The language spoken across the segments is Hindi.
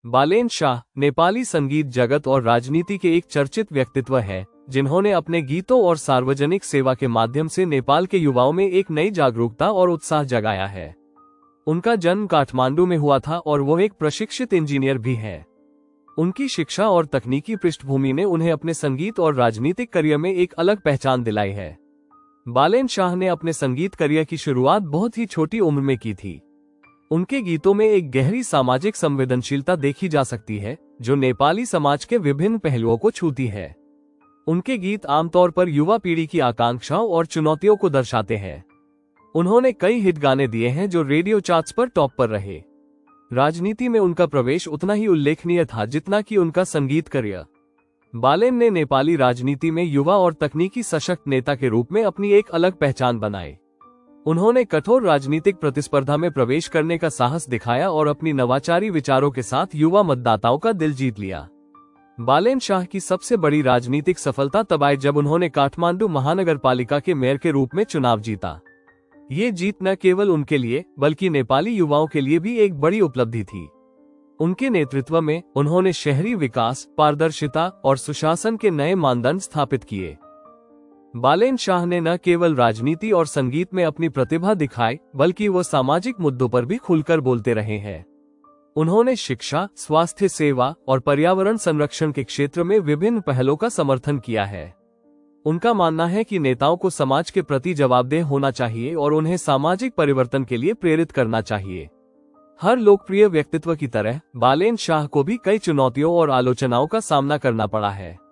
बालेन शाह नेपाली संगीत जगत और राजनीति के एक चर्चित व्यक्तित्व हैं, जिन्होंने अपने गीतों और सार्वजनिक सेवा के माध्यम से नेपाल के युवाओं में एक नई जागरूकता और उत्साह जगाया है। उनका जन्म काठमांडू में हुआ था और वो एक प्रशिक्षित इंजीनियर भी हैं। उनकी शिक्षा और तकनीकी पृष्ठभूमि ने उन्हें अपने संगीत और राजनीतिक करियर में एक अलग पहचान दिलाई है। बालेन शाह ने अपने संगीत करियर की शुरुआत बहुत ही छोटी उम्र में की थी। उनके गीतों में एक गहरी सामाजिक संवेदनशीलता देखी जा सकती है, जो नेपाली समाज के विभिन्न पहलुओं को छूती है। उनके गीत आमतौर पर युवा पीढ़ी की आकांक्षाओं और चुनौतियों को दर्शाते हैं। उन्होंने कई हिट गाने दिए हैं जो रेडियो चार्ट्स पर टॉप पर रहे। राजनीति में उनका प्रवेश उतना ही उल्लेखनीय था जितना कि उनका संगीत करियर। बालेन ने नेपाली राजनीति में युवा और तकनीकी सशक्त नेता के रूप में अपनी एक अलग पहचान बनाई। उन्होंने कठोर राजनीतिक प्रतिस्पर्धा में प्रवेश करने का साहस दिखाया और अपनी नवाचारी विचारों के साथ युवा मतदाताओं का दिल जीत लिया। बालेन शाह की सबसे बड़ी राजनीतिक सफलता तब आई जब उन्होंने काठमांडू महानगर पालिका के मेयर के रूप में चुनाव जीता। ये जीत न केवल उनके लिए बल्कि नेपाली युवाओं के लिए भी एक बड़ी उपलब्धि थी। उनके नेतृत्व में उन्होंने शहरी विकास, पारदर्शिता और सुशासन के नए मानदंड स्थापित किए। बालेन शाह ने न केवल राजनीति और संगीत में अपनी प्रतिभा दिखाई, बल्कि वो सामाजिक मुद्दों पर भी खुलकर बोलते रहे हैं। उन्होंने शिक्षा, स्वास्थ्य सेवा और पर्यावरण संरक्षण के क्षेत्र में विभिन्न पहलों का समर्थन किया है। उनका मानना है कि नेताओं को समाज के प्रति जवाबदेह होना चाहिए और उन्हें सामाजिक परिवर्तन के लिए प्रेरित करना चाहिए। हर लोकप्रिय व्यक्तित्व की तरह बालेन शाह को भी कई चुनौतियों और आलोचनाओं का सामना करना पड़ा है।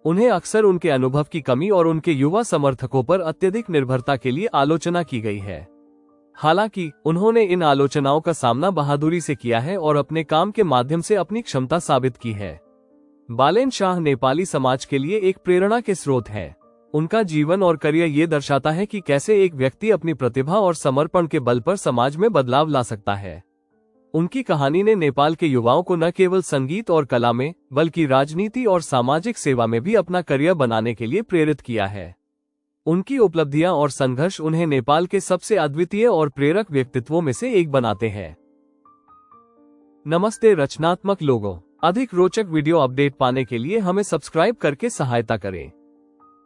उन्हें अक्सर उनके अनुभव की कमी और उनके युवा समर्थकों पर अत्यधिक निर्भरता के लिए आलोचना की गई है। हालांकि उन्होंने इन आलोचनाओं का सामना बहादुरी से किया है और अपने काम के माध्यम से अपनी क्षमता साबित की है। बालेन शाह नेपाली समाज के लिए एक प्रेरणा के स्रोत हैं। उनका जीवन और करियर ये दर्शाता है कि कैसे एक व्यक्ति अपनी प्रतिभा और समर्पण के बल पर समाज में बदलाव ला सकता है। उनकी कहानी ने नेपाल के युवाओं को न केवल संगीत और कला में बल्कि राजनीति और सामाजिक सेवा में भी अपना करियर बनाने के लिए प्रेरित किया है। उनकी उपलब्धियां और संघर्ष उन्हें नेपाल के सबसे अद्वितीय और प्रेरक व्यक्तित्वों में से एक बनाते हैं। नमस्ते रचनात्मक लोगों, अधिक रोचक वीडियो अपडेट पाने के लिए हमें सब्सक्राइब करके सहायता करें।